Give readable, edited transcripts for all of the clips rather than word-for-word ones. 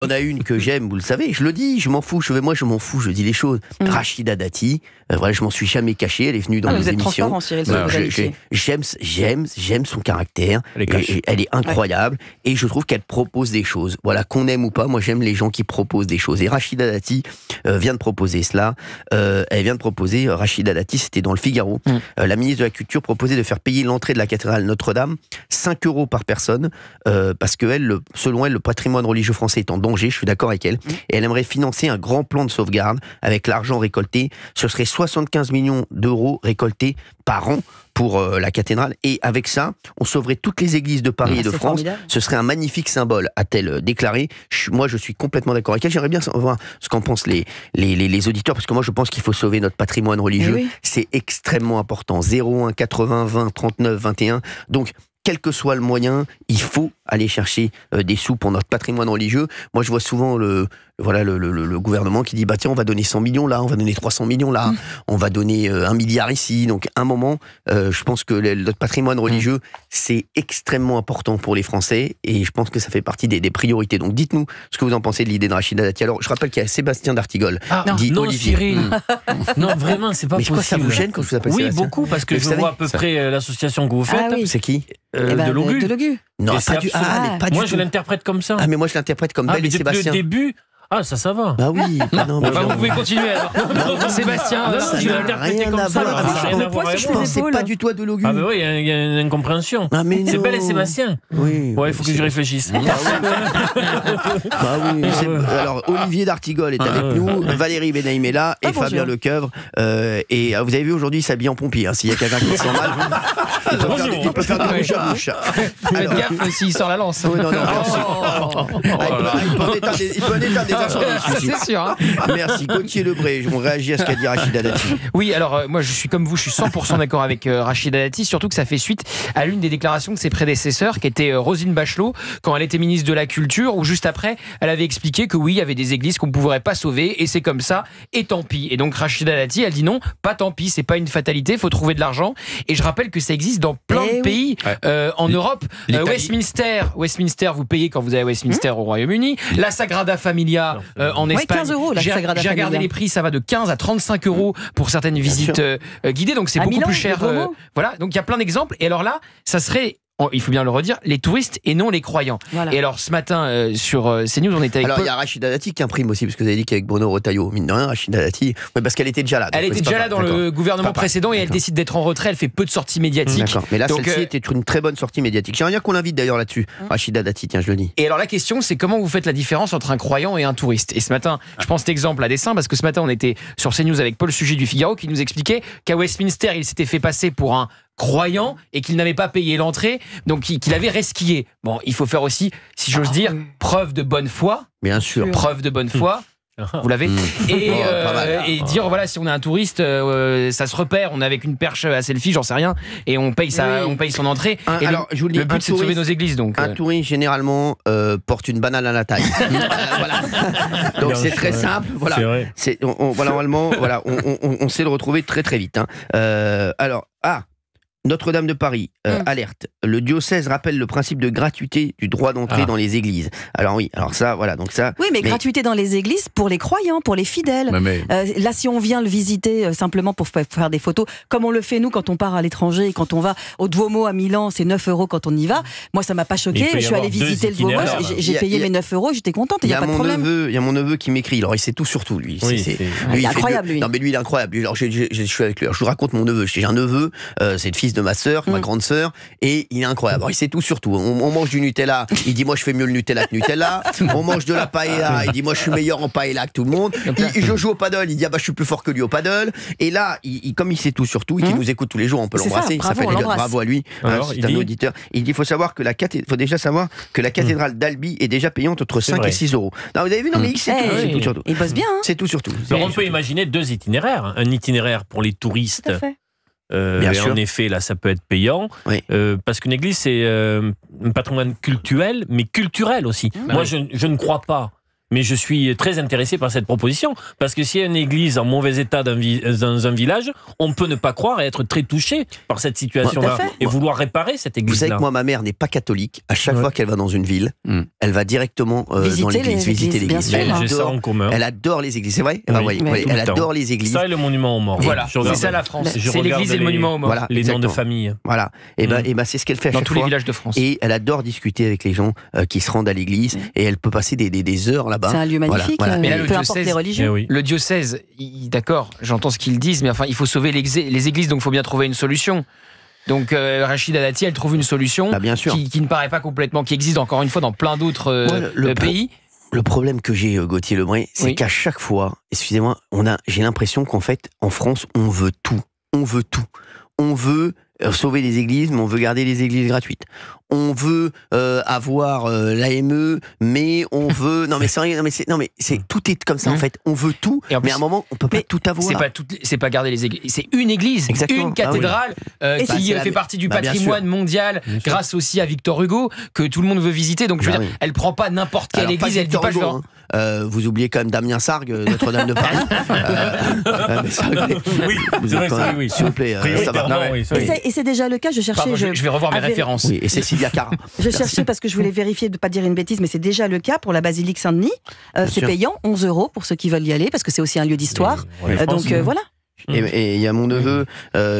On a une que j'aime, vous le savez, je le dis, je m'en fous, moi je m'en fous, je dis les choses. Rachida Dati, voilà, je m'en suis jamais caché, elle est venue dans mes vous êtes émissions. transparent, Cyril, J'aime son caractère, elle est incroyable, et je trouve qu'elle propose des choses. Voilà, qu'on aime ou pas, moi j'aime les gens qui proposent des choses. Et Rachida Dati vient de proposer cela, Rachida Dati, c'était dans le Figaro, la ministre de la Culture proposait de faire payer l'entrée de la cathédrale Notre-Dame, 5 € par personne, parce que selon elle, le patrimoine religieux français est en danger, je suis d'accord avec elle, et elle aimerait financer un grand plan de sauvegarde avec l'argent récolté. Ce serait 75 millions d'euros récoltés par an pour la cathédrale, et avec ça, on sauverait toutes les églises de Paris et de France. Formidable. Ce serait un magnifique symbole, a-t-elle déclaré. Moi, je suis complètement d'accord avec elle. J'aimerais bien voir ce qu'en pensent les auditeurs, parce que moi, je pense qu'il faut sauver notre patrimoine religieux. Oui. C'est extrêmement important. 01 80 20 39 21. Donc, quel que soit le moyen, il faut aller chercher des sous pour notre patrimoine religieux. Moi, je vois souvent le gouvernement qui dit bah tiens, on va donner 100 millions là, on va donner 300 millions là, on va donner 1 milliard ici. Donc, à un moment, je pense que notre patrimoine religieux, c'est extrêmement important pour les Français, et je pense que ça fait partie des priorités. Donc, dites-nous ce que vous en pensez de l'idée de Rachida Dati. Alors, je rappelle qu'il y a Sébastien d'Artigol. Dit non, Olivier. Cyril. Non, vraiment, c'est pas possible. Mais quoi, ça vous gêne quand je vous appelle Sébastien ? Oui, beaucoup, parce que je vois à peu près l'association que vous faites. Ah, oui. C'est qui ? De Logu. Non, pas du tout. Moi, je l'interprète comme ça. Ah, mais moi, je l'interprète comme Belle et Sébastien. Depuis le début. Ah, ça va. Bah oui. Non, vous pouvez continuer alors. Sébastien, tu l'as interprété comme ça. Je pensais pas du tout à Delogu. Ah, bah oui, il y a une incompréhension. C'est Belle et Sébastien. Oui. Ouais, il faut que je réfléchisse. Bah oui. Alors, Olivier d'Artigol est avec nous, Valérie Benaïm est là, et Fabien Lecoeuvre. Et vous avez vu aujourd'hui, il s'habille en pompier. S'il y a quelqu'un qui se sent mal, il peut faire du bouche à bouche. Faites gaffe s'il sort la lance. Oui, non, il peut en état des incendies. C'est sûr. Hein. Merci. Gauthier Lebré, on réagit à ce qu'a dit Rachida Dati. Oui, alors moi je suis comme vous, je suis 100% d'accord avec Rachida Dati, surtout que ça fait suite à l'une des déclarations de ses prédécesseurs, qui était Roselyne Bachelot, quand elle était ministre de la Culture, où juste après, elle avait expliqué que oui, il y avait des églises qu'on ne pourrait pas sauver, et c'est comme ça, et tant pis. Et donc Rachida Dati, elle dit non, pas tant pis, c'est pas une fatalité, il faut trouver de l'argent. Et je rappelle que ça existe dans plein de pays en Europe. Westminster, vous payez quand vous allez à Westminster au Royaume-Uni. La Sagrada Familia en Espagne. 15 €, la Sagrada Familia. J'ai regardé les prix, ça va de 15 à 35 € pour certaines visites guidées, donc c'est beaucoup plus cher. Voilà, donc il y a plein d'exemples. Et alors là, ça serait, il faut bien le redire, les touristes et non les croyants. Voilà. Et alors ce matin sur CNews, on était avec. Alors il y a Rachida Dati qui imprime aussi, parce que vous avez dit qu'avec Bruno Retailleau, mine de rien, Rachida Dati, parce qu'elle était déjà là. Elle était déjà là dans le gouvernement précédent, et elle décide d'être en retrait. Elle fait peu de sorties médiatiques. D'accord. Mais là, celle-ci était une très bonne sortie médiatique. J'aimerais bien qu'on l'invite d'ailleurs là-dessus, Rachida Dati. Tiens, je le dis. Et alors la question, c'est comment vous faites la différence entre un croyant et un touriste. Et ce matin, je prends cet exemple à dessein, parce que ce matin, on était sur CNews avec Paul Sujet du Figaro, qui nous expliquait qu'à Westminster, il s'était fait passer pour un croyant et qu'il n'avait pas payé l'entrée, donc qu'il avait resquillé. Bon, il faut faire aussi, si j'ose dire, preuve de bonne foi. Bien sûr. Preuve de bonne foi. Vous l'avez et dire voilà, si on est un touriste, ça se repère, on est avec une perche à selfie, j'en sais rien, et on paye son entrée. Et alors, je vous le dis, le but c'est de sauver nos églises. Donc un touriste généralement porte une banane à la taille. Voilà. Donc c'est très simple. Voilà. C'est vrai. Normalement, voilà, on sait le retrouver très très vite. Alors Notre-Dame de Paris, alerte. Le diocèse rappelle le principe de gratuité du droit d'entrée dans les églises. Alors oui, alors ça, voilà, donc ça... Oui, mais gratuité dans les églises pour les croyants, pour les fidèles. Là, si on vient le visiter simplement pour faire des photos, comme on le fait nous quand on part à l'étranger, et quand on va au Duomo à Milan, c'est 9 € quand on y va. Moi, ça m'a pas choqué. Je suis allée visiter le Duomo, j'ai payé mes 9 €, j'étais contente, il n'y a pas de problème. Il y a mon neveu qui m'écrit, alors il sait tout sur tout, lui. Il est incroyable, lui. Non, mais lui, il est incroyable. Alors, je suis avec lui. Alors, je vous raconte mon neveu. J'ai un neveu, c'est le fils de ma sœur, ma grande sœur, et il est incroyable. Alors, il sait tout sur tout. On mange du Nutella, il dit moi je fais mieux le Nutella que Nutella. On mange de la paella, il dit moi je suis meilleur en paella que tout le monde. Je joue au paddle, il dit je suis plus fort que lui au paddle. Et là, comme il sait tout sur tout, et qu'il nous écoute tous les jours, on peut l'embrasser. Bravo à lui. C'est un auditeur. Il dit faut déjà savoir que la cathédrale d'Albi est déjà payante entre 5 et 6 €. Non, vous avez vu, non mais il sait tout sur tout. Il bosse bien. C'est tout sur tout. Alors on peut imaginer 2 itinéraires. Un itinéraire pour les touristes. Bien sûr. En effet, là, ça peut être payant. Parce qu'une église, c'est un patrimoine cultuel, mais culturel aussi. Moi, je ne crois pas mais je suis très intéressé par cette proposition, parce que s'il y a une église en mauvais état dans un village, on peut ne pas croire et être très touché par cette situation-là, et vouloir réparer cette église-là. Vous savez que moi, ma mère n'est pas catholique. À chaque fois qu'elle va dans une ville, elle va directement dans l'église, visiter l'église. Elle adore les églises, c'est vrai. Elle adore les églises. Ça et le monument aux morts. Voilà, c'est ça la France. C'est l'église et le monument aux morts. Voilà, les noms de famille. Voilà. Et c'est ce qu'elle fait à chaque fois. Dans tous les villages de France. Et elle adore discuter avec les gens qui se rendent à l'église, et elle peut passer des heures là-bas. C'est un lieu magnifique, mais là, peu importe les religions. Le diocèse, d'accord, j'entends ce qu'ils disent, mais enfin, il faut sauver les églises, donc il faut bien trouver une solution. Donc Rachida Dati, elle trouve une solution qui ne paraît pas complètement, qui existe encore une fois dans plein d'autres pays. Le problème que j'ai, Gauthier Lebray, c'est qu'à chaque fois, excusez-moi, j'ai l'impression qu'en fait, en France, on veut tout. On veut tout. On veut sauver les églises, mais on veut garder les églises gratuites. On veut avoir l'AME, mais on veut... Non mais c'est tout est comme ça en fait. On veut tout, mais à un moment on peut pas tout avoir. C'est pas garder les églises, c'est une église, une cathédrale qui fait partie du patrimoine mondial, grâce aussi à Victor Hugo que tout le monde veut visiter. Donc je veux dire, elle prend pas n'importe quelle église, elle dit pas Hugo, vous oubliez quand même Damien Sargue, Notre-Dame de Paris. Oui, s'il vous plaît, ça va. Et c'est déjà le cas. Je cherchais. Je vais revoir mes références. Oui, et Cécilia Cara. Je cherchais parce que je voulais vérifier de ne pas dire une bêtise, mais c'est déjà le cas pour la basilique Saint-Denis. C'est payant, 11 € pour ceux qui veulent y aller, parce que c'est aussi un lieu d'histoire. Donc voilà. Et il y a mon neveu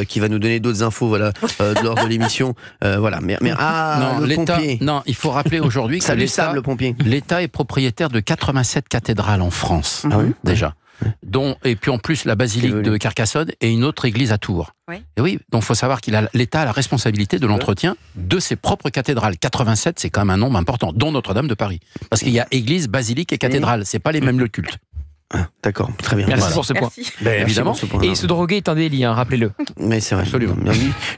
qui va nous donner d'autres infos lors de l'émission. Voilà. Le pompier. Non, il faut rappeler aujourd'hui que le pompier. L'État est propriétaire de 87 cathédrales en France, déjà. Et puis en plus la basilique de Carcassonne et une autre église à Tours. Et oui, donc il faut savoir l'État a la responsabilité de l'entretien de ses propres cathédrales. 87, c'est quand même un nombre important, dont Notre-Dame de Paris. Parce qu'il y a église, basilique et cathédrale, c'est pas les mêmes lieux de culte. D'accord, très bien. Merci pour ce point. Évidemment. Et se droguer est un délit, rappelez-le. Mais c'est vrai. Absolument.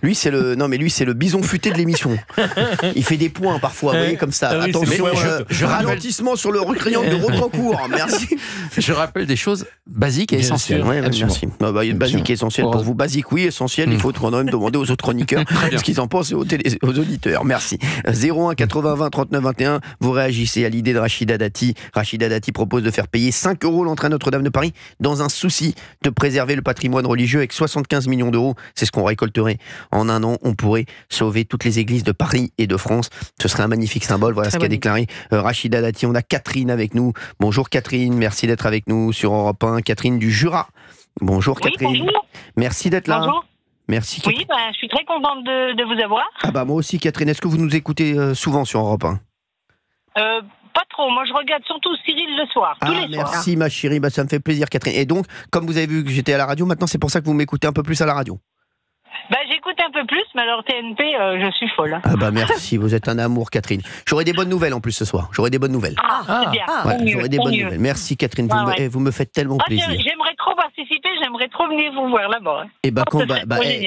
Lui, c'est le bison futé de l'émission. Il fait des points parfois, vous voyez, comme ça. Attention, ralentissement sur le triangle de Rocancourt. Merci. Je rappelle des choses basiques et essentielles. Merci. Basique et essentiel pour vous. Basique, oui, essentiel. Il faut quand même demander aux autres chroniqueurs ce qu'ils en pensent et aux auditeurs. Merci. 01 80 20 39 21. Vous réagissez à l'idée de Rachida Dati. Rachida Dati propose de faire payer 5 € l'entrée à Notre-Dame de Paris dans un souci de préserver le patrimoine religieux avec 75 millions d'euros. C'est ce qu'on récolterait en un an. On pourrait sauver toutes les églises de Paris et de France. Ce serait un magnifique symbole. Voilà ce qu'a déclaré Rachida Dati. On a Catherine avec nous. Bonjour Catherine, merci d'être avec nous sur Europe 1. Catherine du Jura. Bonjour Catherine. Bonjour. Merci d'être là. Bonjour. Merci. Oui, je suis très contente de vous avoir. Moi aussi Catherine. Est-ce que vous nous écoutez souvent sur Europe 1 ? Pas trop, moi je regarde surtout Cyril le soir, tous les soirs. Merci ma chérie, ça me fait plaisir Catherine. Et donc, comme vous avez vu que j'étais à la radio, maintenant c'est pour ça que vous m'écoutez un peu plus à la radio. J'écoute un peu plus, mais alors TNP, je suis folle. Merci, vous êtes un amour Catherine. J'aurai des bonnes nouvelles en plus ce soir, j'aurai des bonnes nouvelles. C'est bien, j'aurai des bonnes nouvelles. Merci Catherine, vous me faites tellement plaisir. J'aimerais trop participer, j'aimerais trop venir vous voir là-bas.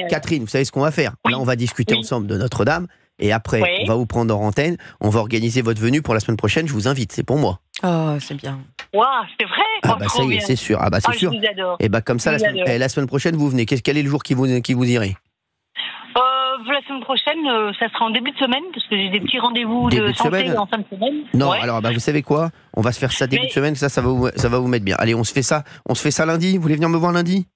Catherine, vous savez ce qu'on va faire ? Là on va discuter ensemble de Notre-Dame. Et après, on va vous prendre en antenne, on va organiser votre venue pour la semaine prochaine, je vous invite, c'est pour moi. Oh, c'est bien. Waouh, c'est vrai ? Ça y est, c'est sûr. C'est sûr. Je vous adore. Et comme ça, la semaine prochaine, vous venez. Quel est le jour qui vous irait ? La semaine prochaine, ça sera en début de semaine, parce que j'ai des petits rendez-vous de santé en fin de semaine. Non, alors vous savez quoi ? On va se faire ça début de semaine, ça va vous mettre bien. Allez, on se fait ça lundi. Vous voulez venir me voir lundi ?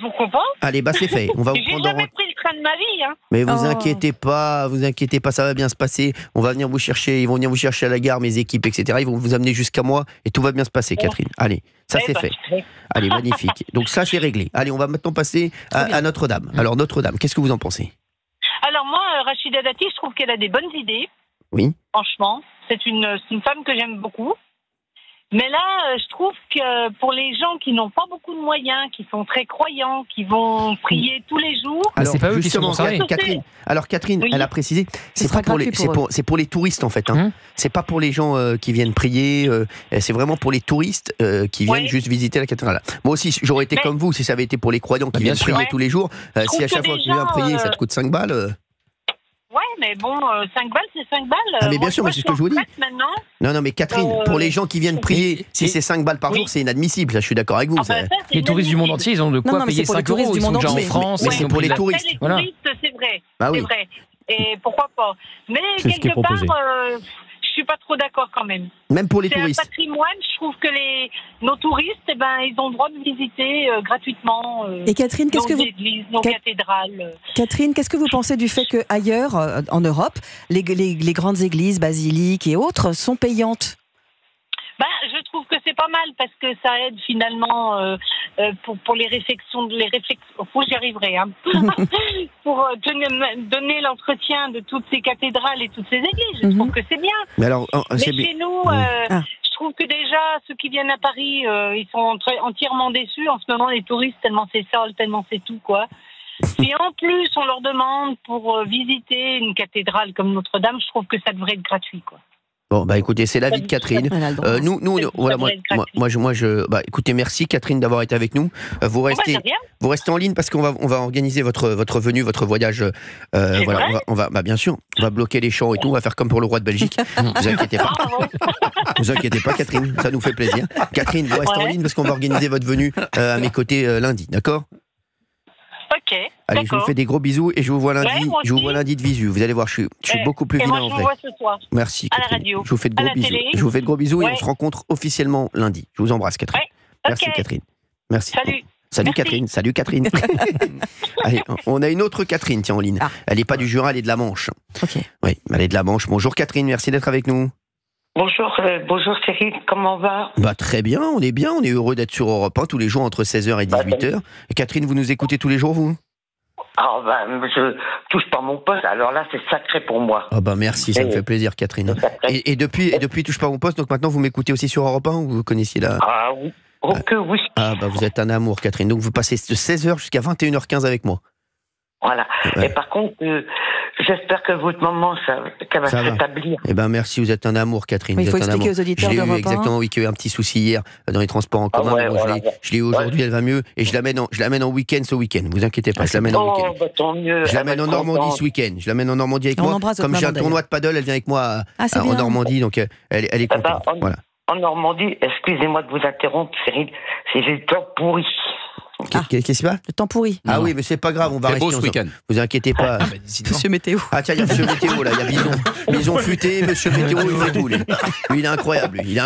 Pourquoi pas ? Allez, c'est fait. On va vous prendre. J'ai jamais pris le train de ma vie. Mais vous inquiétez pas, ça va bien se passer. On va venir vous chercher, ils vont venir vous chercher à la gare, mes équipes, etc. Ils vont vous amener jusqu'à moi et tout va bien se passer, Catherine. Allez, ça c'est fait. Allez, magnifique. Donc ça c'est réglé. Allez, on va maintenant passer à Notre-Dame. Alors Notre-Dame, qu'est-ce que vous en pensez ? Alors moi, Rachida Dati, je trouve qu'elle a des bonnes idées. Oui. Franchement, c'est une femme que j'aime beaucoup. Mais là, je trouve que pour les gens qui n'ont pas beaucoup de moyens, qui sont très croyants, qui vont prier tous les jours... Alors, c'est pas eux qui sont concernés. Catherine, elle a précisé, c'est pour les touristes en fait. C'est pas pour les gens qui viennent prier, c'est vraiment pour les touristes qui viennent juste visiter la cathédrale. Moi aussi, j'aurais été comme vous si ça avait été pour les croyants qui viennent prier tous les jours. Si à chaque fois que tu viens prier, ça te coûte 5 balles... Ouais, mais bon, 5 balles, c'est 5 balles. Mais bien sûr, c'est ce que je vous dis. Non, mais Catherine, pour les gens qui viennent prier, si c'est 5 balles par jour, c'est inadmissible. Là, je suis d'accord avec vous. Les touristes du monde entier, ils ont de quoi payer 5 €. Ils sont déjà en France. Mais c'est pour les touristes. Les touristes, c'est vrai. C'est vrai. Et pourquoi pas ? Mais quelque part, je suis pas trop d'accord quand même. Même pour les touristes. C'est un patrimoine. Je trouve que nos touristes, ils ont le droit de visiter gratuitement. Et Catherine, nos églises, nos cathédrales. Catherine, qu'est-ce que vous pensez du fait qu'ailleurs, en Europe, les grandes églises, basiliques et autres, sont payantes? Je trouve que c'est pas mal parce que ça aide finalement pour les réflexions. J'y arriverai. Hein. Pour donner l'entretien de toutes ces cathédrales et toutes ces églises. Je trouve que c'est bien. Mais chez nous, je trouve que déjà ceux qui viennent à Paris, ils sont entièrement déçus en ce moment, les touristes, tellement c'est sale, tellement c'est tout quoi. Puis en plus, on leur demande pour visiter une cathédrale comme Notre-Dame, je trouve que ça devrait être gratuit quoi. Bon, écoutez, c'est l'avis de Catherine. Écoutez, merci Catherine d'avoir été avec nous. Vous restez en ligne parce qu'on va organiser votre venue, votre voyage. Bien sûr, on va bloquer les champs et tout. On va faire comme pour le roi de Belgique. Vous inquiétez pas. Vous inquiétez pas, Catherine. Ça nous fait plaisir. Catherine, vous restez en ligne parce qu'on va organiser votre venue à mes côtés lundi, d'accord? Ok. Allez, je vous fais des gros bisous et je vous vois lundi. Je vous vois lundi de visu. Vous allez voir, je suis beaucoup plus vilain en vrai. Je vous vois ce soir. Merci. À la radio. Je vous fais de gros bisous. Je vous fais de gros bisous et on se rencontre officiellement lundi. Je vous embrasse, Catherine. Merci, Catherine. Merci. Salut Catherine. Salut Catherine. Allez, on a une autre Catherine en ligne. Elle n'est pas du Jura, elle est de la Manche. Ok. Oui, elle est de la Manche. Bonjour Catherine, merci d'être avec nous. Bonjour Cyril, comment on va? Très bien, on est heureux d'être sur Europe 1 tous les jours entre 16h et 18h. Catherine, vous nous écoutez tous les jours, vous? Je touche pas mon poste, alors là c'est sacré pour moi. Merci, ça me fait plaisir Catherine. Et depuis touche pas mon poste, donc maintenant vous m'écoutez aussi sur Europe 1 ou vous connaissiez la... Ah oui, oui. Vous êtes un amour Catherine, donc vous passez de 16h jusqu'à 21h15 avec moi. Voilà, et par contre, j'espère que votre maman, qu'elle va s'établir. Merci, vous êtes un amour Catherine. Il faut expliquer aux auditeurs d'Europe 1. Exactement, qu'il y a eu un petit souci hier dans les transports en commun. Je l'ai eu aujourd'hui, elle va mieux. Et je l'amène en week-end ce week-end. Vous inquiétez pas, je l'amène en week-end. Tant mieux. Je l'amène en Normandie ce week-end. Je l'amène en Normandie avec moi. Comme j'ai un tournoi de paddle, elle vient avec moi en Normandie, donc elle est contente. Voilà. En Normandie, excusez-moi de vous interrompre, Cyril, c'est le temps pourri. Qu'est-ce qu'il y a? Le temps pourri. Oui, mais c'est pas grave, on va rester ce week-end. Vous inquiétez pas. Monsieur Météo. Tiens, il y a Monsieur Météo là, il y a Bison futé, Monsieur Météo, il fait tout. Lui, il est incroyable, lui.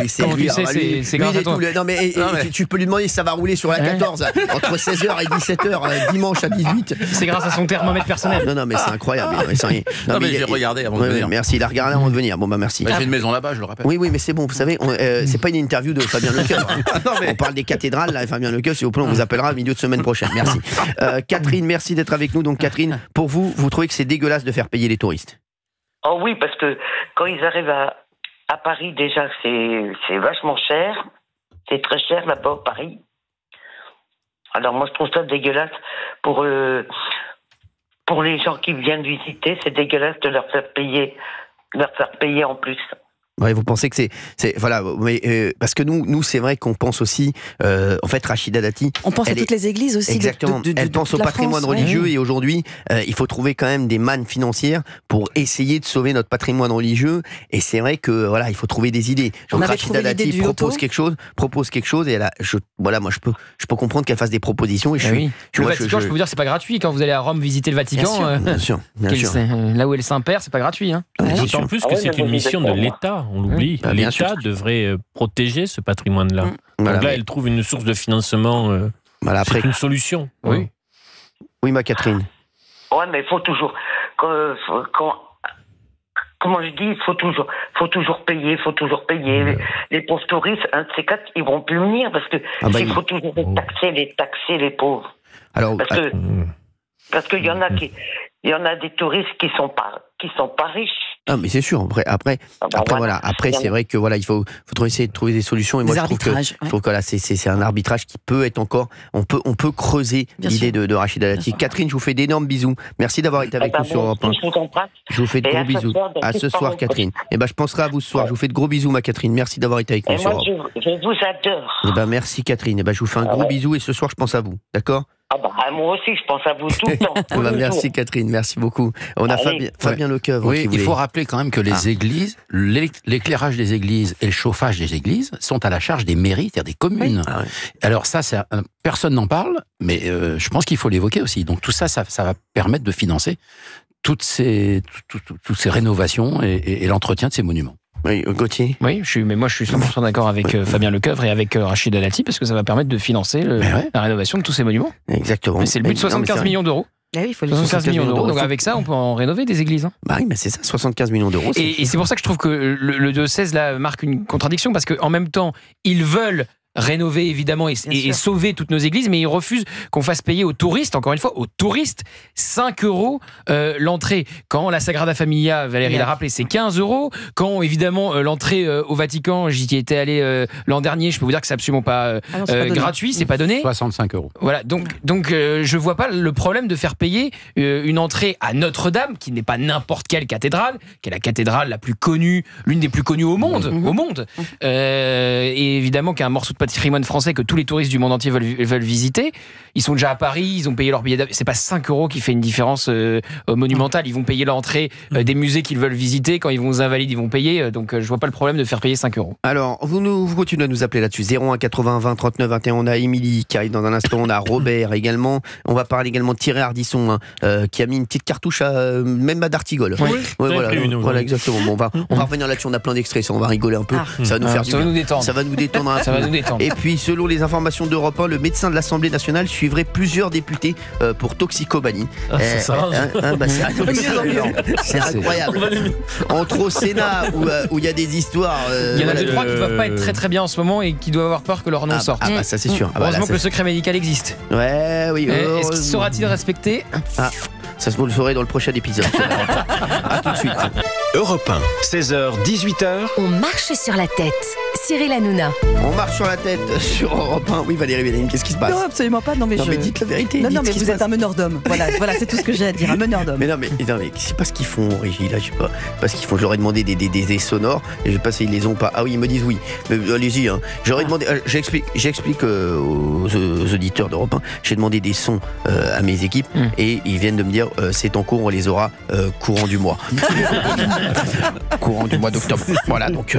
C'est grave à toi. Non mais tu peux lui demander si ça va rouler sur la 14 entre 16h et 17h dimanche à 18. C'est grâce à son thermomètre personnel. Non mais c'est incroyable. J'ai regardé avant de venir. Merci, il a regardé avant de venir. Merci. J'ai une maison là-bas, je le rappelle. Oui, mais c'est bon, vous savez, c'est pas une interview de Fabien Lecoeuf. On parle des cathédrales là, Fabien Lecoeuf, s'il vous plaît, on vous appellera au milieu de semaine prochaine. Merci. Catherine, merci d'être avec nous. Donc Catherine, pour vous trouvez que c'est dégueulasse de faire payer les touristes? Oh oui, parce que quand ils arrivent à Paris, déjà, c'est vachement cher. C'est très cher là-bas, Paris. Alors moi, je trouve ça dégueulasse pour les gens qui viennent visiter. C'est dégueulasse de leur faire payer en plus. Vous pensez que c'est voilà, mais parce que nous c'est vrai qu'on pense aussi en fait Rachida Dati, on pense à toutes les églises aussi. Exactement. Elle pense au patrimoine religieux et aujourd'hui il faut trouver quand même des mannes financières pour essayer de sauver notre patrimoine religieux et c'est vrai que voilà, il faut trouver des idées. Donc Rachida Dati propose quelque chose et moi je peux comprendre qu'elle fasse des propositions et le Vatican, je peux vous dire, c'est pas gratuit quand vous allez à Rome visiter le Vatican. Bien sûr. Là où est le Saint-Père, c'est pas gratuit. D'autant plus que c'est une mission de l'État. On l'oublie. L'État devrait protéger ce patrimoine-là. Donc là, elle trouve une source de financement. C'est une solution. Oui, ma Catherine. Ouais, mais il faut toujours. Comment je dis, il faut toujours payer. Les pauvres touristes, un de ces quatre, ils vont plus venir parce que il faut toujours taxer les pauvres. Alors, parce qu'il y en a des touristes qui sont pas riches. Mais c'est sûr. Après, c'est vrai que il faut essayer de trouver des solutions. Et moi, je trouve que là, c'est un arbitrage qui peut être encore. On peut creuser l'idée de Rachida Dati. Catherine, je vous fais d'énormes bisous. Merci d'avoir été avec nous sur Europe 1. Je vous fais de gros bisous. À ce soir, Catherine. Je penserai à vous ce soir. Je vous fais de gros bisous, ma Catherine. Merci d'avoir été avec nous sur Europe 1. Je vous adore. Merci, Catherine. Je vous fais un gros bisou et ce soir, je pense à vous. D'accord? Moi aussi, je pense à vous tout le temps. Merci Catherine, merci beaucoup. On a Fabien Lecoeuf. Oui, il faut rappeler quand même que les églises, l'éclairage des églises et le chauffage des églises sont à la charge des mairies, c'est-à-dire des communes. Oui. Alors ça, personne n'en parle, mais je pense qu'il faut l'évoquer aussi. Donc tout ça va permettre de financer toutes ces rénovations et l'entretien de ces monuments. Oui, Gauthier. Oui, mais moi je suis 100% d'accord avec Fabien Lecoeuvre et avec Rachida Dati parce que ça va permettre de financer la rénovation de tous ces monuments. Exactement. Mais c'est le but, 75 millions d'euros. Oui, il faut 75 millions d'euros. Donc avec ça, on peut en rénover des églises. Bah oui, mais c'est ça, 75 millions d'euros. Et c'est pour ça que je trouve que le diocèse là marque une contradiction parce qu'en même temps, ils veulent rénover évidemment et sauver toutes nos églises, mais ils refusent qu'on fasse payer aux touristes, encore une fois, aux touristes, 5 € l'entrée. Quand la Sagrada Familia, Valérie l'a rappelé, c'est 15 €. Quand évidemment l'entrée au Vatican, j'y étais allé l'an dernier, je peux vous dire que c'est absolument pas gratuit, c'est pas donné. 65 €. Voilà, donc je vois pas le problème de faire payer une entrée à Notre-Dame, qui n'est pas n'importe quelle cathédrale, qui est la cathédrale la plus connue, l'une des plus connues au monde, et évidemment qui a un morceau de patrimoine français que tous les touristes du monde entier veulent visiter. Ils sont déjà à Paris, ils ont payé leur billet d'avion. C'est pas 5 € qui fait une différence monumentale. Ils vont payer l'entrée des musées qu'ils veulent visiter. Quand ils vont aux Invalides, ils vont payer. Donc je vois pas le problème de faire payer 5 €. Alors, vous continuez à nous appeler là-dessus. 01 80 20 39 21. On a Émilie qui arrive dans un instant. On a Robert également. On va parler également de Thierry Ardisson qui a mis une petite cartouche même à D'Artigol. Oui, voilà, exactement. Bon, on va revenir là-dessus. On a plein d'extraits. On va rigoler un peu. Ça va nous faire du bien. Ça va nous détendre. Ça va nous détendre. Et puis, selon les informations d'Europe 1, le médecin de l'Assemblée nationale suivrait plusieurs députés pour toxicomanie. C'est incroyable. Entre au Sénat où il y a des histoires. Il y en a 2-3 qui ne doivent pas être très très bien en ce moment et qui doivent avoir peur que leur nom sorte. Ça c'est sûr. Heureusement que le secret médical existe. Ouais, oui. Est-ce qu'il sera-t-il respecté? Ça se vous le saurez dans le prochain épisode. A tout de suite. Europe 1, 16h, 18h. On marche sur la tête. Cyril Hanouna. On marche sur la tête sur Europe 1. Oui, Valérie Bénaïm, qu'est-ce qui se passe? Non, absolument pas. Non, mais dites la vérité. Non, mais vous êtes un meneur d'hommes. Voilà, c'est tout ce que j'ai à dire. Un meneur d'hommes. Mais non, mais c'est pas ce qu'ils font, Régie. Là, je sais pas. Pas ce qu'ils font. Je leur ai demandé des sonores. Et je sais pas s'ils les ont pas. Ah oui, ils me disent oui. Mais allez-y. J'aurais demandé. J'explique aux auditeurs d'Europe 1. J'ai demandé des sons à mes équipes et ils viennent de me dire c'est en cours. On les aura courant du mois. Courant du mois d'octobre. Voilà. Donc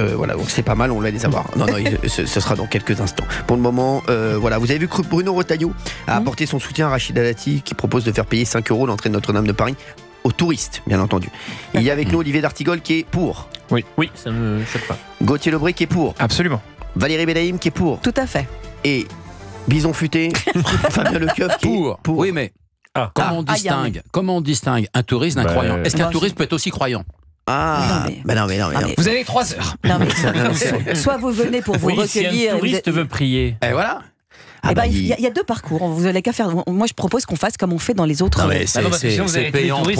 c'est pas mal. On va les avoir. Non, ce sera dans quelques instants. Pour le moment, voilà. Vous avez vu que Bruno Retailleau a apporté son soutien à Rachida Dati qui propose de faire payer 5 € l'entrée de Notre-Dame de Paris aux touristes, bien entendu. Il y a avec nous Olivier D'Artigol qui est pour. Oui, ça ne me choque pas. Gauthier Lebré qui est pour. Absolument. Valérie Bénaïm qui est pour. Tout à fait. Et Bison Futé, Fabien Lecoeuvre qui est pour. Oui, mais comment on distingue un touriste d'un croyant? Est-ce qu'un touriste peut être aussi croyant? Non, mais. Vous avez 3 heures. Soit vous venez pour vous recueillir. Si un touriste veut prier. Et voilà. Il y a 2 parcours. Vous n'avez qu'à faire. Moi, je propose qu'on fasse comme on fait dans les autres. Non, mais c'est payant. Je vais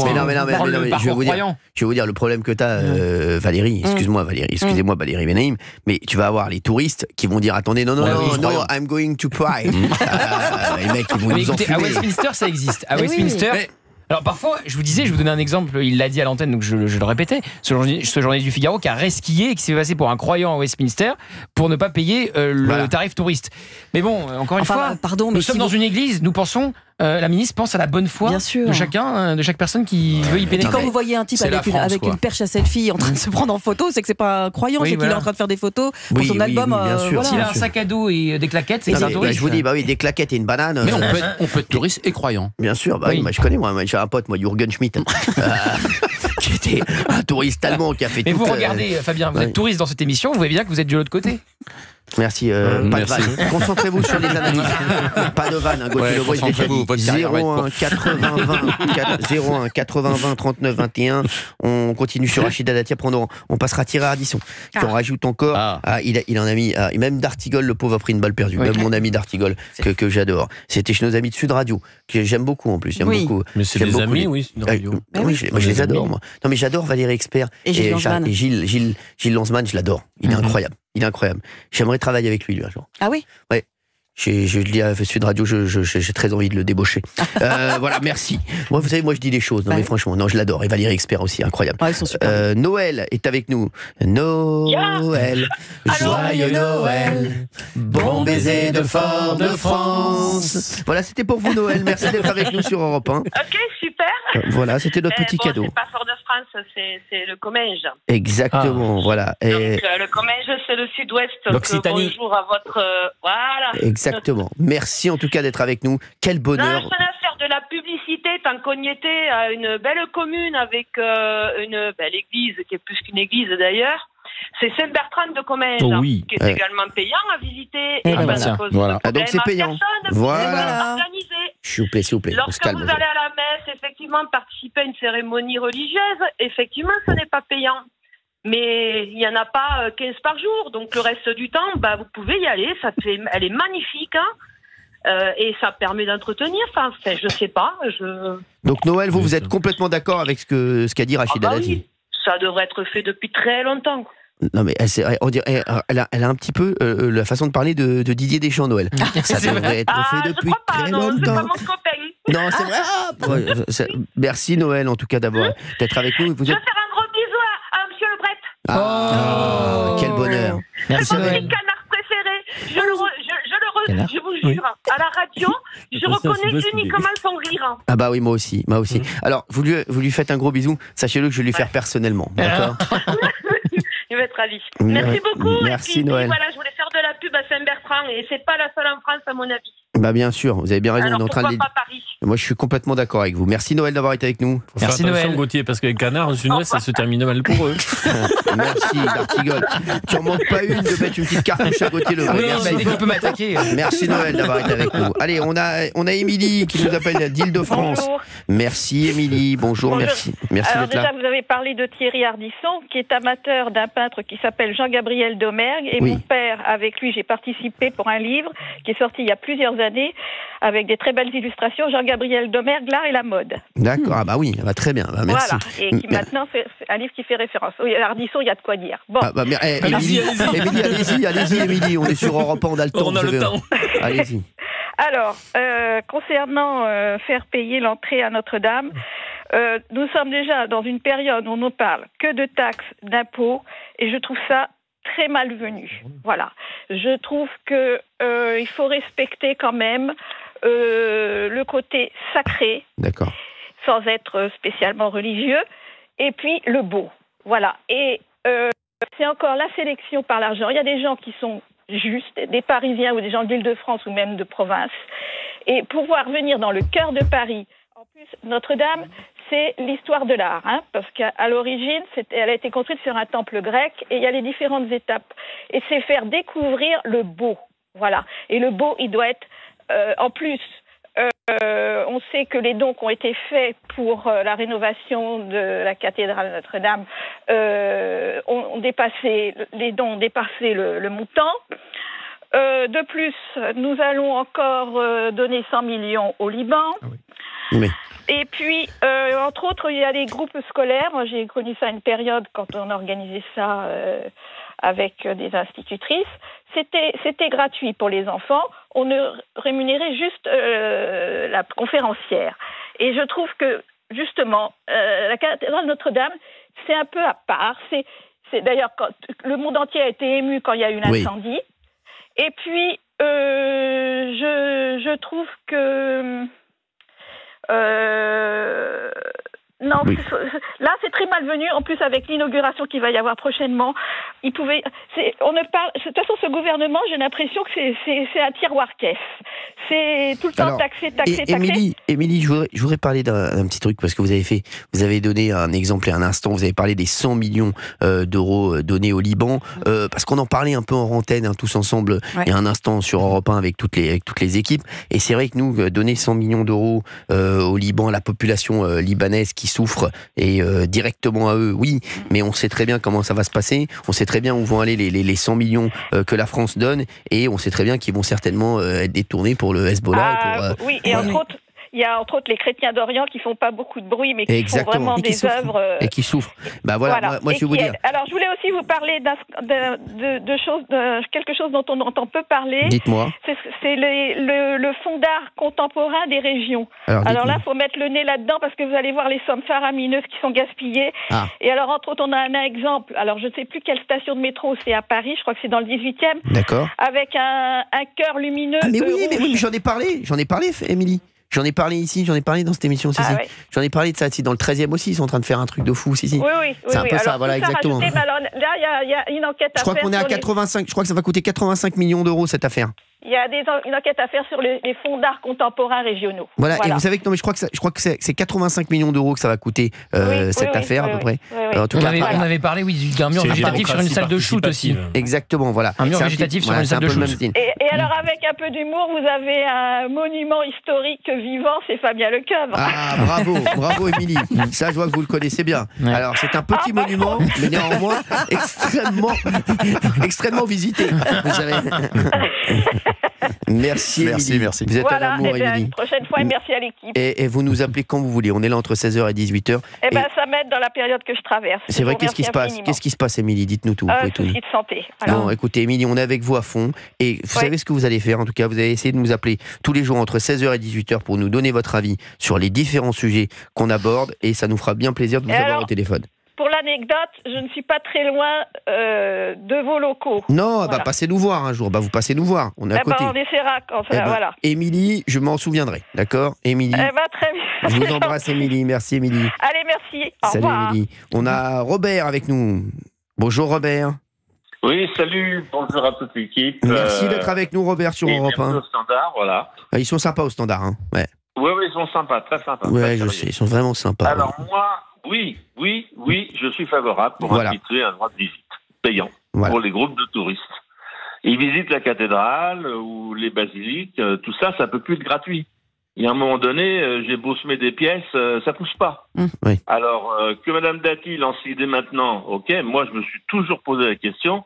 vous dire le problème que tu as, Valérie. Excusez-moi, Valérie Bénaïm. Mais tu vas avoir les touristes qui vont dire attendez, non, I'm going to pray. Les mecs, ils vont nous enfumer. À Westminster, ça existe. À Westminster. Alors parfois, je vais vous donner un exemple, il l'a dit à l'antenne, donc je le répétais, ce journaliste du Figaro qui a resquillé et qui s'est passé pour un croyant à Westminster pour ne pas payer le tarif touriste. Mais bon, encore une fois, nous sommes dans une église, nous pensons, la ministre pense à la bonne foi de chacun, de chaque personne qui veut y pénétrer. Et quand vous voyez un type avec une perche à selfie en train de se prendre en photo, c'est que c'est pas un croyant, c'est qu'il est en train de faire des photos pour son album. S'il a un sac à dos et des claquettes, c'est un touriste. Je vous dis, des claquettes et une banane. Mais on peut être touriste et croyant. Bien sûr, je connais, j'ai un pote, Jürgen Schmidt, qui était un touriste allemand qui a fait tout. Mais vous regardez, Fabien, vous êtes touriste dans cette émission, vous voyez bien que vous êtes de l'autre côté. Merci, pas de vanne. Concentrez-vous sur les analyses. Pas de vanne, Gauthier Lebré, déjà dit. 01 80 20 39 21. On continue sur Rachida Dati. Après, on passera Thierry Ardisson. Puis on rajoute encore. Il en a mis. Même D'Artigol, le pauvre, a pris une balle perdue. Même mon ami D'Artigol, que j'adore. C'était chez nos amis de Sud Radio, que j'aime beaucoup en plus. Mais c'est des amis, oui, Sud Radio. Oui, je les adore, moi. Non, mais j'adore Valérie Expert. Et Gilles Lanzmann, je l'adore. Il est incroyable. J'aimerais travailler avec lui un jour. Ah oui? Ouais. Je le dis à Sud Radio, j'ai très envie de le débaucher. Voilà, merci. Moi, vous savez, je dis des choses. Non, mais franchement, je l'adore. Et Valérie Expert aussi, incroyable. Ils sont super. Noël est avec nous. Noël, joyeux Noël, bon baiser de Fort-de-France. Voilà, c'était pour vous, Noël. Merci d'être avec nous sur Europe 1. Ok, super. Voilà, c'était notre petit cadeau. C'est pas Fort-de-France, c'est le Comminges. Exactement, voilà. Donc, le Comminges, c'est le sud-ouest. L'Occitanie. Bonjour à votre... voilà. Exactement. Merci en tout cas d'être avec nous. Quel bonheur. Non, je tenais à faire de la publicité tant qu'on y était à une belle commune avec une belle église, qui est plus qu'une église d'ailleurs. c'est Saint-Bertrand de Comminges, qui est également payant à visiter. Et voilà. Donc c'est payant. Voilà. S'il vous plaît. Lorsque vous allez à la messe, effectivement, participer à une cérémonie religieuse, effectivement, ce n'est pas payant. Mais il n'y en a pas 15 par jour. Donc le reste du temps, vous pouvez y aller. Elle est magnifique. Et ça permet d'entretenir. Enfin, je sais pas. Donc Noël, vous êtes complètement d'accord avec ce qu'a dit Rachida Dati? Oui. Ça devrait être fait depuis très longtemps. Non mais elle a un petit peu la façon de parler de Didier Deschamps, Noël. Ça devrait être fait depuis très longtemps. C'est pas mon copain. Non, c'est vrai. Merci Noël en tout cas d'être avec nous. Je vais faire un gros bisou à Monsieur Le Bret. Quel bonheur. Merci Noël. C'est mon petit canard préféré. Je vous jure, à la radio, je reconnais uniquement son rire. Ah bah oui, moi aussi. Alors, vous lui faites un gros bisou. Sachez-le que je vais lui faire personnellement. D'accord. Il va être ravi. Merci beaucoup. Merci Noël. Voilà, je voulais faire de la pub à Saint-Bertrand et c'est pas la seule en France à mon avis. Bah bien sûr, vous avez bien raison. Alors pourquoi pas Paris? Moi, je suis complètement d'accord avec vous. Merci Noël d'avoir été avec nous. Merci Noël. Gauthier, parce que les canards en sud-ouest, ça se termine mal pour eux. Merci D'Artigol. Tu en manques pas une de mettre une petite cartouche à Gauthier le. Merci. Dès qu'il peut m'attaquer. Merci Noël d'avoir été avec nous. Allez, on a Émilie qui nous appelle d'Île-de-France. Bonjour. Merci Émilie. Bonjour. Merci Alors d'être là. déjà, vous avez parlé de Thierry Ardisson, qui est amateur d'un peintre qui s'appelle Jean-Gabriel Domergue. Et mon père, avec lui, j'ai participé pour un livre qui est sorti il y a plusieurs années, avec des très belles illustrations. Jean-Gabriel Domergue, l'art et la mode. D'accord, oui, très bien. Merci. Voilà, et qui maintenant, c'est un livre qui fait référence. Ardisson, il y a de quoi dire. Bon. Allez-y, Émilie, on est sur Europe 1, on a le temps. On a le temps. Allez-y. Alors, concernant faire payer l'entrée à Notre-Dame, nous sommes déjà dans une période où on ne parle que de taxes, d'impôts, et je trouve ça très malvenu. Voilà. Je trouve que il faut respecter quand même le côté sacré, d'accord, sans être spécialement religieux, et puis le beau. Voilà. Et c'est encore la sélection par l'argent. Il y a des gens qui sont justes, des Parisiens ou des gens d'Île-de-France ou même de province. Et pouvoir venir dans le cœur de Paris, en plus, Notre-Dame, c'est l'histoire de l'art, parce qu'à l'origine, elle a été construite sur un temple grec et il y a les différentes étapes. Et c'est faire découvrir le beau. Voilà. Et le beau, il doit être, en plus, on sait que les dons qui ont été faits pour la rénovation de la cathédrale Notre-Dame ont dépassé, les dons ont dépassé le montant. De plus, nous allons encore donner 100 millions au Liban. Ah oui. Et puis, entre autres, il y a les groupes scolaires. Moi, j'ai connu ça à une période quand on organisait ça avec des institutrices. C'était gratuit pour les enfants. On rémunérait juste la conférencière. Et je trouve que, justement, la cathédrale Notre-Dame, c'est un peu à part. C'est d'ailleurs, le monde entier a été ému quand il y a eu l'incendie. Et puis, je trouve que... non, là c'est très malvenu. En plus, avec l'inauguration qu'il va y avoir prochainement, on ne parle. De toute façon, ce gouvernement, j'ai l'impression que c'est un tiroir-caisse. C'est tout le temps taxé. Émilie, je voudrais parler d'un petit truc parce que vous avez donné un exemple et un instant. Vous avez parlé des 100 millions d'euros donnés au Liban, parce qu'on en parlait un peu en antenne, tous ensemble, il y a un instant sur Europe 1 avec toutes les équipes. Et c'est vrai que nous, donner 100 millions d'euros au Liban, à la population libanaise qui souffre, et directement à eux, oui, mais on sait très bien comment ça va se passer. On sait très bien où vont aller les 100 millions que la France donne, et on sait très bien qu'ils vont certainement être détournés pour le Hezbollah. Oui, et entre autres, il y a entre autres les chrétiens d'Orient qui font pas beaucoup de bruit, mais qui font vraiment des œuvres. Et qui souffrent. Bah voilà. Moi je vais vous dire. Alors je voulais aussi vous parler de quelque chose dont on entend peu parler. Dites-moi. C'est le fonds d'art contemporain des régions. Alors là, il faut mettre le nez là-dedans parce que vous allez voir les sommes faramineuses qui sont gaspillées. Et alors entre autres, on a un exemple. Alors je ne sais plus quelle station de métro, c'est à Paris, je crois que c'est dans le 18e. D'accord. Avec un cœur lumineux. Mais oui, j'en ai parlé, Émilie. J'en ai parlé ici, j'en ai parlé dans cette émission aussi. Ouais. J'en ai parlé de ça, dans le 13e aussi, ils sont en train de faire un truc de fou. Si. Oui. C'est un peu ça, voilà, exactement. Alors, là, il y a une enquête à faire. Je crois qu'on est à 85, je crois que ça va coûter 85 millions d'euros cette affaire. Il y a une enquête à faire sur les fonds d'art contemporains régionaux. Voilà. Et vous savez que, non, mais je crois que c'est 85 millions d'euros que ça va coûter cette affaire à peu près. En tout cas, on avait parlé d'un mur végétatif sur une salle de shoot aussi. Exactement, voilà. Un mur végétatif sur une salle de shoot. Et alors avec un peu d'humour, vous avez un monument historique vivant, c'est Fabien Lecoeuvre. Ah, bravo Émilie. Ça, je vois que vous le connaissez bien. Alors c'est un petit monument, mais néanmoins extrêmement visité. Vous savez. Merci. Vous êtes un amour, Émilie. Une prochaine fois, et merci à l'équipe. Et vous nous appelez quand vous voulez. On est là entre 16h et 18h. Ça m'aide dans la période que je traverse. C'est vrai, qu'est-ce qui se passe? Qu'est-ce qui se passe, Émilie? Dites-nous tout. Soucis de santé. Non, écoutez, Émilie, on est avec vous à fond. Et vous savez ce que vous allez faire. En tout cas, vous allez essayer de nous appeler tous les jours entre 16h et 18h pour nous donner votre avis sur les différents sujets qu'on aborde. Et ça nous fera bien plaisir de vous avoir au téléphone. Pour l'anecdote, je ne suis pas très loin de vos locaux. Non, passez nous voir un jour. Vous passez nous voir. On est à côté. On essaiera quand ça, voilà. Émilie, je m'en souviendrai. D'accord, Émilie. Très bien. Je vous embrasse, Émilie. Merci, Émilie. Allez, merci. Salut, Émilie. On a Robert avec nous. Bonjour, Robert. Oui, salut. Bonjour à toute l'équipe. Merci d'être avec nous, Robert, sur Europe 1. Au Standard, voilà. Ils sont sympas au Standard, hein. Ouais. Oui, ils sont sympas, très sympas. Ouais, je sais, ils sont vraiment sympas. Alors moi, oui, je suis favorable pour instituer un droit de visite payant pour les groupes de touristes. Ils visitent la cathédrale ou les basiliques, tout ça, ça peut plus être gratuit. Et à un moment donné, j'ai beau semer des pièces, ça pousse pas. Oui. Alors, que Madame Dati lance l'idée maintenant, ok, moi je me suis toujours posé la question,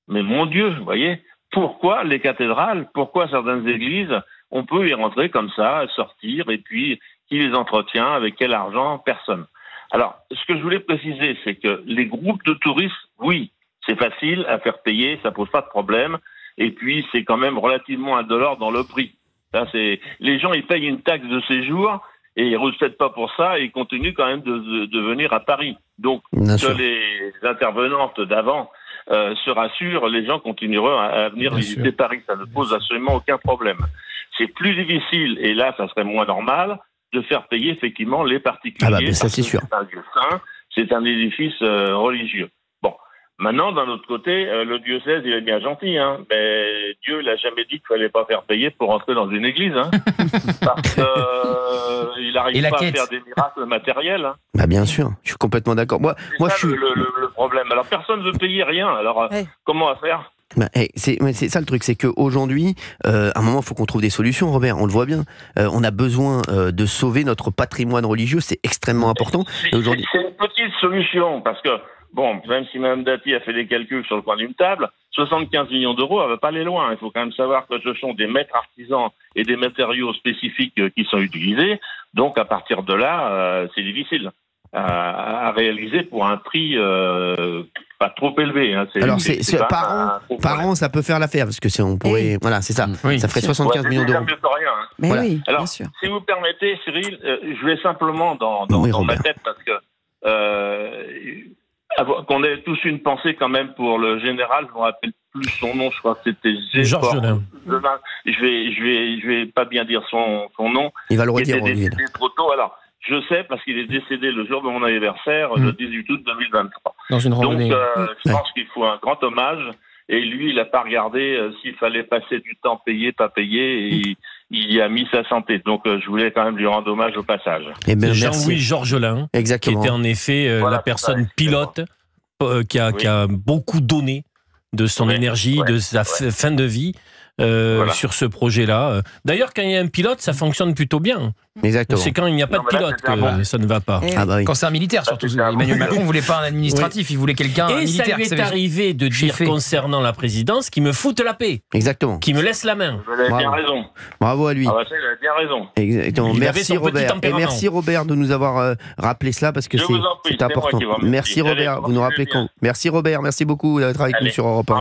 mais mon Dieu, vous voyez, pourquoi les cathédrales, pourquoi certaines églises, on peut y rentrer comme ça, sortir, et puis qui les entretient, avec quel argent, personne. Alors, ce que je voulais préciser, c'est que les groupes de touristes, oui, c'est facile à faire payer, ça pose pas de problème, et puis c'est quand même relativement indolore dans le prix. Là, les gens, ils payent une taxe de séjour, et ils ne recèdent pas pour ça, et ils continuent quand même de venir à Paris. Donc, que les intervenantes d'avant se rassurent, les gens continueront à venir visiter Paris. Ça ne pose absolument aucun problème. C'est plus difficile, et là, ça serait moins normal, de faire payer effectivement les particuliers. Ça, c'est sûr. C'est un lieu saint, c'est un édifice religieux. Bon, maintenant, d'un autre côté, le diocèse, il est bien gentil, hein, mais Dieu l'a jamais dit qu'il fallait pas faire payer pour entrer dans une église, hein, parce qu'il n'arrive pas à faire des miracles matériels. Hein. Bien sûr, je suis complètement d'accord. Moi, je suis le problème. Alors, personne ne veut payer rien. Alors, comment faire? C'est ça le truc, c'est qu'aujourd'hui, à un moment, il faut qu'on trouve des solutions, Robert, on le voit bien. On a besoin de sauver notre patrimoine religieux, c'est extrêmement important. C'est une petite solution, parce que, bon, même si Mme Dati a fait des calculs sur le coin d'une table, 75 millions d'euros, elle ne va pas aller loin. Il faut quand même savoir que ce sont des maîtres artisans et des matériaux spécifiques qui sont utilisés. Donc, à partir de là, c'est difficile à réaliser pour un prix pas trop élevé. Hein. Alors, par an, ça peut faire l'affaire, parce que on pourrait, voilà, c'est ça. Ça ferait 75 millions d'euros. Mieux que rien, hein. Mais voilà. oui, alors, bien sûr. si vous permettez, Cyril, je vais simplement dans ma tête, parce que qu'on ait tous une pensée quand même pour le général, je ne me rappelle plus son nom, je crois que c'était Georges Jelin. Je vais pas bien dire son nom. Il va le redire, il était décédé trop tôt. Alors, je sais parce qu'il est décédé le jour de mon anniversaire, le 18 août 2023. Dans une randonnée. Donc, je pense qu'il faut un grand hommage. Et lui, il n'a pas regardé s'il fallait passer du temps payé, pas payé. Et il y a mis sa santé. Donc, je voulais quand même lui rendre hommage au passage. Jean-Louis Georgelin, qui était en effet la personne pilote qui a beaucoup donné de son énergie, de sa fin de vie. Sur ce projet-là. D'ailleurs, quand il y a un pilote, ça fonctionne plutôt bien. Exactement. C'est quand il n'y a pas de pilote que ça ne va pas. Quand c'est un militaire, surtout. Emmanuel Macron ne voulait pas un administratif, il voulait quelqu'un militaire. Et ça lui est arrivé de dire concernant la présidence qu'il me foute la paix. Exactement. Qu'il me laisse la main. Vous avez bien raison. Bravo à lui. Ah bah ça, il a bien raison. Exactement. Merci Robert. Et merci Robert de nous avoir rappelé cela, parce que c'est important. Merci Robert, vous nous rappelez quand. Merci Robert, merci beaucoup d'être avec nous sur Europe 1.